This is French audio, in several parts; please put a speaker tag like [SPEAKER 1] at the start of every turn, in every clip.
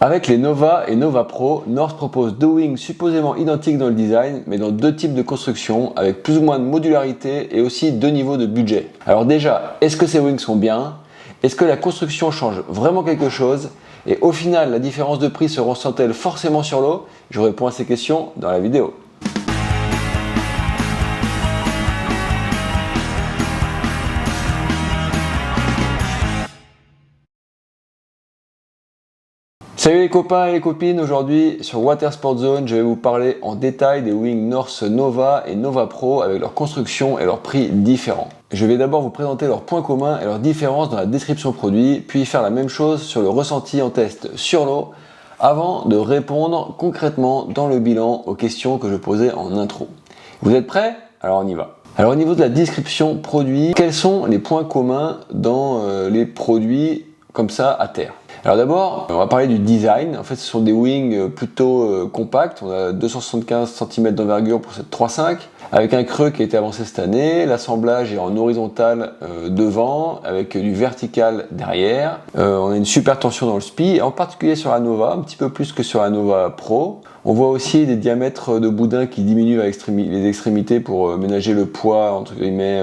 [SPEAKER 1] Avec les Nova et Nova Pro, North propose deux wings supposément identiques dans le design, mais dans deux types de construction, avec plus ou moins de modularité et aussi deux niveaux de budget. Alors déjà, est-ce que ces wings sont bien? Est-ce que la construction change vraiment quelque chose? Et au final, la différence de prix se ressent-elle forcément sur l'eau? Je réponds à ces questions dans la vidéo. Salut les copains et les copines, aujourd'hui sur Water Sport Zone, je vais vous parler en détail des wings North Nova et Nova Pro avec leur construction et leurs prix différents. Je vais d'abord vous présenter leurs points communs et leurs différences dans la description produit, puis faire la même chose sur le ressenti en test sur l'eau, avant de répondre concrètement dans le bilan aux questions que je posais en intro. Vous êtes prêts? Alors on y va. Alors au niveau de la description produit, quels sont les points communs dans les produits comme ça à terre? Alors d'abord, on va parler du design. En fait, ce sont des wings plutôt compacts. On a 275 cm d'envergure pour cette 3.5, avec un creux qui a été avancé cette année. L'assemblage est en horizontal devant, avec du vertical derrière. On a une super tension dans le SPI, en particulier sur la Nova, un petit peu plus que sur la Nova Pro. On voit aussi des diamètres de boudin qui diminuent à les extrémités pour ménager le poids, entre guillemets,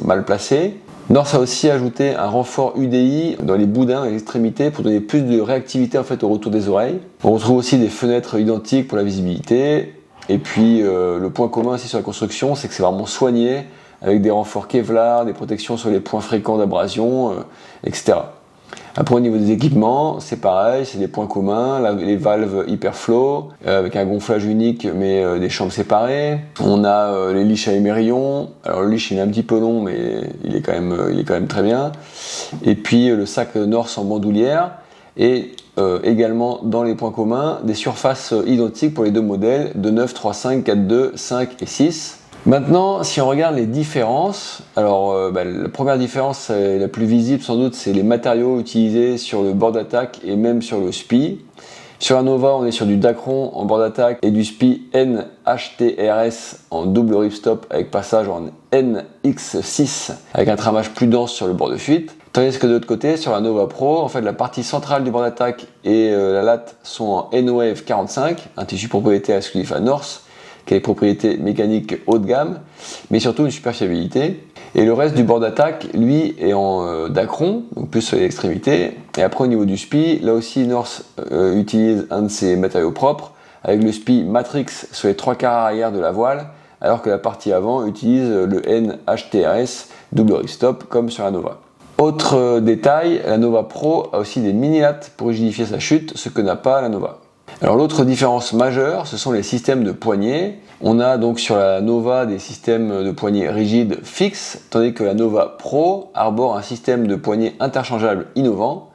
[SPEAKER 1] mal placé. North a aussi ajouté un renfort UDI dans les boudins et les extrémités pour donner plus de réactivité en fait au retour des oreilles. On retrouve aussi des fenêtres identiques pour la visibilité. Et puis le point commun aussi sur la construction, c'est que c'est vraiment soigné avec des renforts Kevlar, des protections sur les points fréquents d'abrasion, etc. Après au niveau des équipements, c'est pareil, c'est des points communs, les valves Hyperflow avec un gonflage unique mais des chambres séparées. On a les leashs à émerion, alors le leash il est un petit peu long mais il est quand même très bien. Et puis le sac North en bandoulière et également dans les points communs des surfaces identiques pour les deux modèles de 9, 3, 5, 4, 2, 5 et 6. Maintenant, si on regarde les différences, alors la première différence, la plus visible sans doute, c'est les matériaux utilisés sur le bord d'attaque et même sur le SPI. Sur la Nova, on est sur du Dacron en bord d'attaque et du SPI NHTRS en double ripstop avec passage en NX6 avec un tramage plus dense sur le bord de fuite. Tandis que de l'autre côté, sur la Nova Pro, en fait, la partie centrale du bord d'attaque et la latte sont en N-Wave 45, un tissu propriétaire exclusif à North, qui a des propriétés mécaniques haut de gamme, mais surtout une super fiabilité. Et le reste du bord d'attaque, lui, est en Dacron, donc plus sur les extrémités. Et après, au niveau du SPI, là aussi, North utilise un de ses matériaux propres, avec le SPI Matrix sur les 3/4 arrière de la voile, alors que la partie avant utilise le NHTRS double ripstop, comme sur la Nova. Autre détail, la Nova Pro a aussi des mini-lattes pour rigidifier sa chute, ce que n'a pas la Nova. Alors l'autre différence majeure, ce sont les systèmes de poignées. On a donc sur la Nova des systèmes de poignées rigides fixes, tandis que la Nova Pro arbore un système de poignées interchangeable innovant.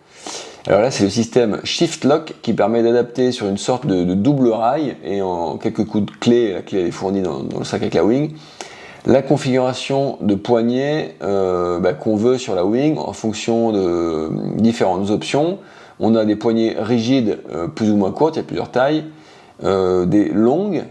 [SPEAKER 1] Alors là, c'est le système Shift Lock qui permet d'adapter sur une sorte de double rail et en quelques coups de clé, la clé est fournie dans le sac avec la wing, la configuration de poignée qu'on veut sur la wing en fonction de différentes options. On a des poignées rigides plus ou moins courtes, il y a plusieurs tailles, des longues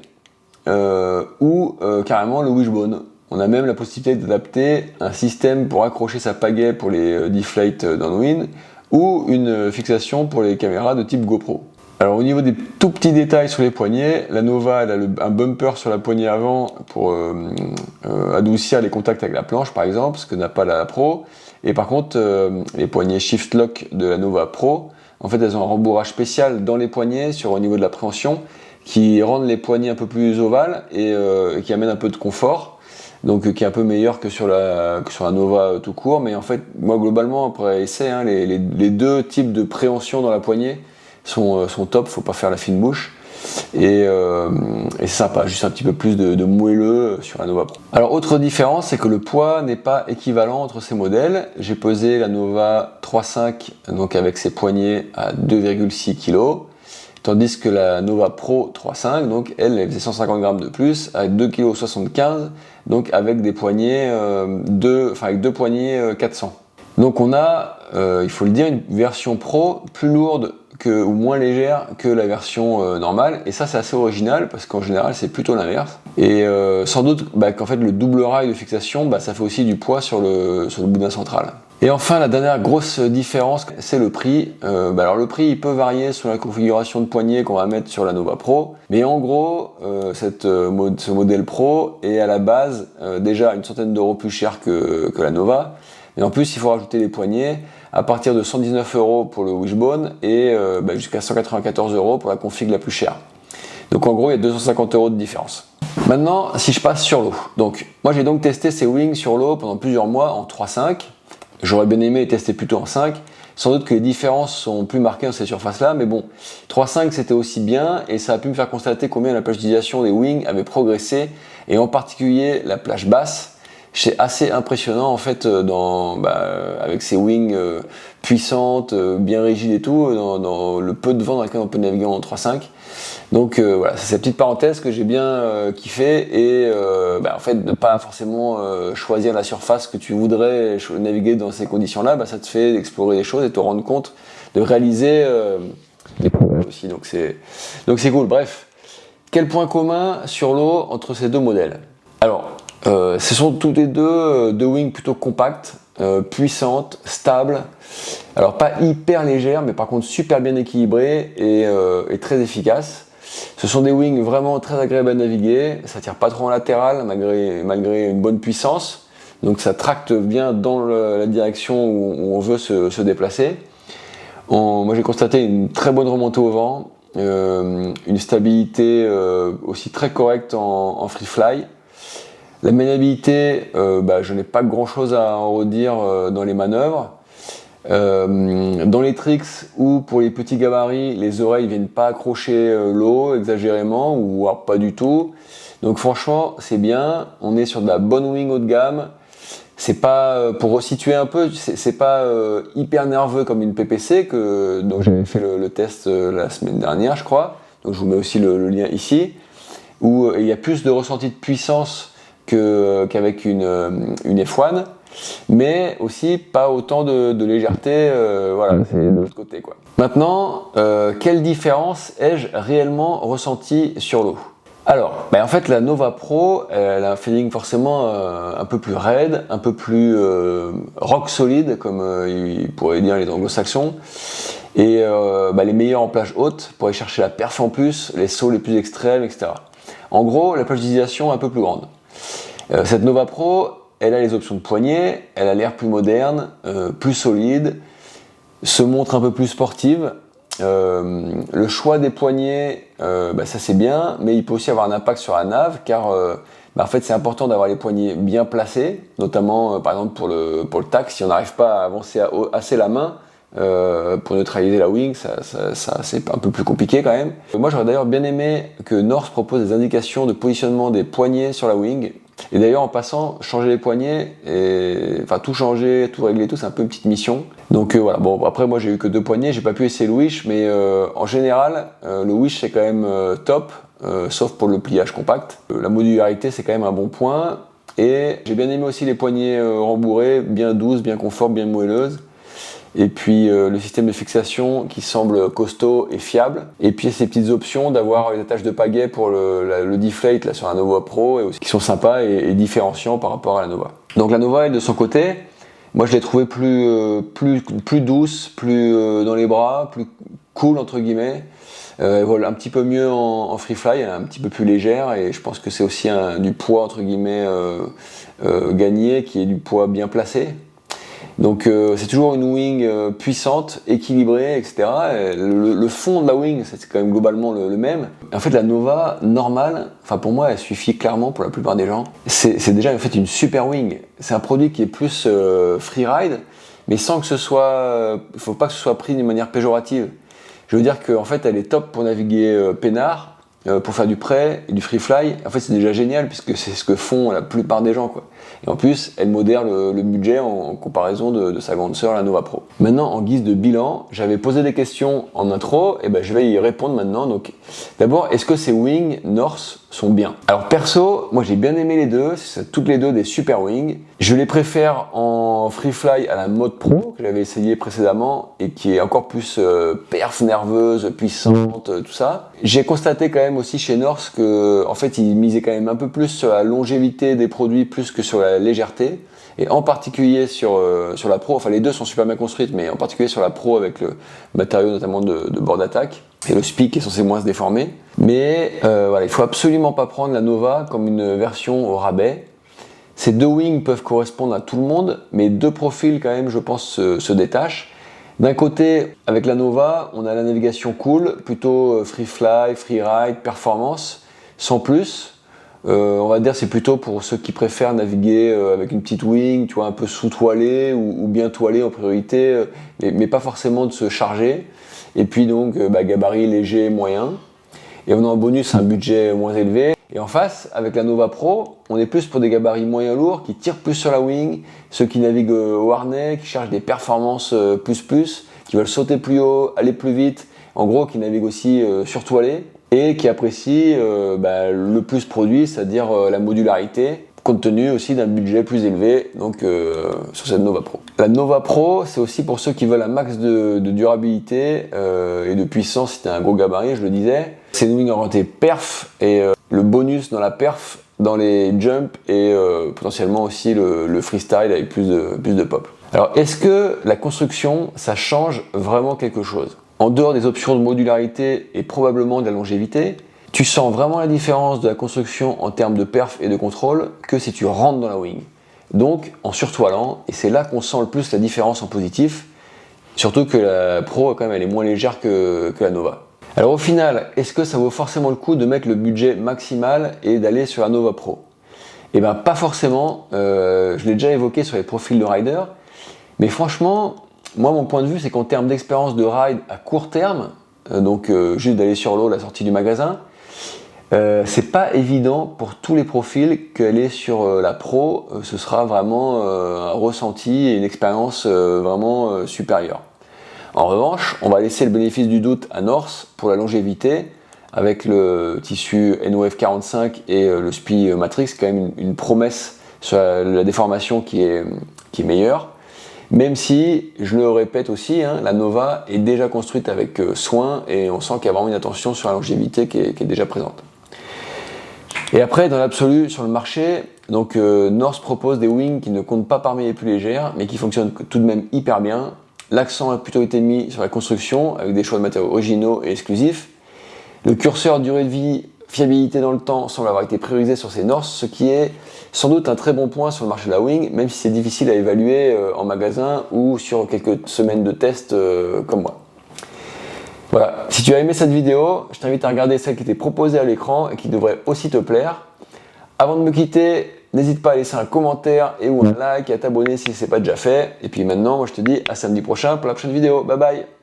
[SPEAKER 1] ou carrément le wishbone. On a même la possibilité d'adapter un système pour accrocher sa pagaie pour les deflate downwind ou une fixation pour les caméras de type GoPro. Alors au niveau des tout petits détails sur les poignets, la Nova elle a un bumper sur la poignée avant pour adoucir les contacts avec la planche par exemple, ce que n'a pas la Pro. Et par contre, les poignées Shift Lock de la Nova Pro, en fait, elles ont un rembourrage spécial dans les poignets au niveau de la préhension qui rendent les poignées un peu plus ovales et qui amènent un peu de confort. Donc qui est un peu meilleur que sur la Nova tout court. Mais en fait, moi globalement, après essai, les deux types de préhension dans la poignée sont top, faut pas faire la fine bouche. Et c'est sympa, juste un petit peu plus de moelleux sur la Nova Pro. Alors autre différence, c'est que le poids n'est pas équivalent entre ces modèles. J'ai pesé la Nova 3.5 donc avec ses poignets à 2,6 kg, tandis que la Nova Pro 3.5 donc elle faisait 150 grammes de plus avec 2,75 kg, donc avec des poignets avec deux poignets 400. Donc on a, il faut le dire, une version Pro plus lourde ou moins légère que la version normale, et ça c'est assez original parce qu'en général c'est plutôt l'inverse. Et sans doute qu'en fait le double rail de fixation ça fait aussi du poids sur le boudin central. Et enfin, la dernière grosse différence, c'est le prix. Alors le prix, il peut varier selon la configuration de poignet qu'on va mettre sur la Nova Pro, mais en gros, ce modèle Pro est à la base déjà une centaine d'euros plus cher que la Nova, mais en plus, il faut rajouter les poignets à partir de 119 euros pour le Wishbone et jusqu'à 194 euros pour la config la plus chère. Donc en gros, il y a 250 euros de différence. Maintenant, si je passe sur l'eau. Donc, moi j'ai donc testé ces wings sur l'eau pendant plusieurs mois en 3.5. J'aurais bien aimé tester plutôt en 5. Sans doute que les différences sont plus marquées dans ces surfaces-là, mais bon, 3.5 c'était aussi bien et ça a pu me faire constater combien la plage d'utilisation des wings avait progressé et en particulier la plage basse. C'est assez impressionnant en fait avec ces wings puissantes, bien rigides et tout, dans le peu de vent dans lequel on peut naviguer en 3.5. Donc voilà, c'est cette petite parenthèse que j'ai bien kiffé et en fait de pas forcément choisir la surface que tu voudrais naviguer dans ces conditions-là, ça te fait explorer des choses et te rendre compte de réaliser des progrès aussi. Donc c'est cool. Bref, quel point commun sur l'eau entre ces deux modèles? Alors, ce sont tous les deux wings plutôt compactes, puissantes, stables. Alors pas hyper légères, mais par contre super bien équilibrées et très efficaces. Ce sont des wings vraiment très agréables à naviguer, ça tire pas trop en latéral malgré une bonne puissance, donc ça tracte bien dans la direction où on veut se déplacer. Moi j'ai constaté une très bonne remontée au vent, une stabilité aussi très correcte en free fly. La maniabilité, je n'ai pas grand chose à en redire dans les manœuvres. Dans les tricks ou pour les petits gabarits, les oreilles viennent pas accrocher l'eau exagérément ou alors pas du tout. Donc franchement, c'est bien. On est sur de la bonne wing haut de gamme. C'est pas, pour resituer un peu, c'est pas hyper nerveux comme une PPC dont j'avais fait le test la semaine dernière, je crois. Donc je vous mets aussi le lien ici, où il y a plus de ressenti de puissance qu'avec une F1. Mais aussi pas autant de légèreté, c'est de l'autre côté quoi. Maintenant, quelle différence ai-je réellement ressenti sur l'eau? Alors, en fait la Nova Pro, elle a un feeling forcément un peu plus raide, un peu plus rock solide comme ils pourraient dire les anglo-saxons, et les meilleurs en plage haute pour aller chercher la perf en plus, les sauts les plus extrêmes, etc. En gros, la plage d'utilisation est un peu plus grande. Cette Nova Pro, elle a les options de poignet, elle a l'air plus moderne, plus solide, se montre un peu plus sportive. Le choix des poignets, ça c'est bien, mais il peut aussi avoir un impact sur la nave, car en fait c'est important d'avoir les poignets bien placés, notamment par exemple pour le tack, si on n'arrive pas à avancer assez la main pour neutraliser la wing, ça c'est un peu plus compliqué quand même. Moi j'aurais d'ailleurs bien aimé que Norse propose des indications de positionnement des poignets sur la wing. Et d'ailleurs en passant, changer les poignets, tout changer, tout régler, c'est un peu une petite mission. Donc voilà, bon après moi j'ai eu que 2 poignets, j'ai pas pu essayer le wish, mais en général le wish c'est quand même top, sauf pour le pliage compact. La modularité c'est quand même un bon point, et j'ai bien aimé aussi les poignées rembourrées, bien douces, bien confort, bien moelleuses. Et puis le système de fixation qui semble costaud et fiable. Et puis ces petites options d'avoir les attaches de pagaie pour le deflate là, sur la Nova Pro, et aussi, qui sont sympas et différenciants par rapport à la Nova. Donc la Nova, elle, de son côté, moi je l'ai trouvée plus douce, plus dans les bras, plus cool entre guillemets. Elle vole un petit peu mieux en free fly, elle est un petit peu plus légère, et je pense que c'est aussi du poids entre guillemets gagné, qui est du poids bien placé. Donc c'est toujours une wing puissante, équilibrée, etc. Le fond de la wing, c'est quand même globalement le même. En fait, la Nova normale, pour moi, elle suffit clairement pour la plupart des gens. C'est déjà en fait une super wing. C'est un produit qui est plus freeride, mais sans que il faut pas que ce soit pris d'une manière péjorative. Je veux dire qu'en fait, elle est top pour naviguer peinard, pour faire du prêt et du free fly. En fait, c'est déjà génial puisque c'est ce que font la plupart des gens, quoi. Et en plus, elle modère le budget en comparaison de sa grande sœur, la Nova Pro. Maintenant, en guise de bilan, j'avais posé des questions en intro, et je vais y répondre maintenant. Donc, d'abord, est-ce que ces wings Norse sont bien? Alors perso, moi j'ai bien aimé les deux, c'est toutes les deux des super wings. Je les préfère en free fly à la mode pro que j'avais essayé précédemment et qui est encore plus perf nerveuse, puissante, tout ça. J'ai constaté quand même aussi chez Norse que en fait ils misaient quand même un peu plus sur la longévité des produits plus que sur la légèreté. et en particulier sur la Pro, enfin les deux sont super bien construites, mais en particulier sur la Pro avec le matériau notamment de bord d'attaque, et le SPIC qui est censé moins se déformer. Mais voilà, il faut absolument pas prendre la Nova comme une version au rabais. Ces deux wings peuvent correspondre à tout le monde, mais deux profils quand même, je pense, se détachent. D'un côté, avec la Nova, on a la navigation cool, plutôt free fly, free ride, performance, sans plus. On va dire c'est plutôt pour ceux qui préfèrent naviguer avec une petite wing, tu vois, un peu sous-toilée ou bien toilée en priorité, mais pas forcément de se charger. Et puis donc, gabarit léger, moyen. Et on a en bonus un budget moins élevé. Et en face, avec la Nova Pro, on est plus pour des gabarits moyens lourds qui tirent plus sur la wing, ceux qui naviguent au harnais, qui cherchent des performances qui veulent sauter plus haut, aller plus vite, en gros qui naviguent aussi sur toilée et qui apprécient le plus produit, c'est-à-dire la modularité, compte tenu aussi d'un budget plus élevé donc sur cette Nova Pro. La Nova Pro, c'est aussi pour ceux qui veulent un max de durabilité et de puissance si tu as un gros gabarit, je le disais. C'est une wing orientée perf et le bonus dans la perf, dans les jumps et potentiellement aussi le freestyle avec plus de pop. Alors est-ce que la construction, ça change vraiment quelque chose? En dehors des options de modularité et probablement de la longévité, tu sens vraiment la différence de la construction en termes de perf et de contrôle que si tu rentres dans la wing. Donc en surtoilant, et c'est là qu'on sent le plus la différence en positif, surtout que la Pro quand même elle est moins légère que la Nova. Alors au final, est-ce que ça vaut forcément le coup de mettre le budget maximal et d'aller sur la Nova Pro? Eh bien pas forcément, je l'ai déjà évoqué sur les profils de rider, mais franchement, moi mon point de vue c'est qu'en termes d'expérience de ride à court terme, juste d'aller sur l'eau à la sortie du magasin, c'est pas évident pour tous les profils qu'aller sur la Pro, ce sera vraiment un ressenti et une expérience vraiment supérieure. En revanche, on va laisser le bénéfice du doute à Norse pour la longévité, avec le tissu NOF45 et le SPI Matrix, quand même une promesse sur la déformation qui est meilleure. Même si, je le répète aussi, la Nova est déjà construite avec soin et on sent qu'il y a vraiment une attention sur la longévité qui est déjà présente. Et après, dans l'absolu, sur le marché, Norse propose des wings qui ne comptent pas parmi les plus légères, mais qui fonctionnent tout de même hyper bien. L'accent a plutôt été mis sur la construction, avec des choix de matériaux originaux et exclusifs. Le curseur durée de vie, fiabilité dans le temps semble avoir été priorisé sur ces Norse, ce qui est sans doute un très bon point sur le marché de la wing, même si c'est difficile à évaluer en magasin ou sur quelques semaines de test comme moi. Voilà, si tu as aimé cette vidéo, je t'invite à regarder celle qui était proposée à l'écran et qui devrait aussi te plaire. Avant de me quitter, n'hésite pas à laisser un commentaire et ou un like et à t'abonner si ce n'est pas déjà fait. Et puis maintenant, moi je te dis à samedi prochain pour la prochaine vidéo. Bye bye!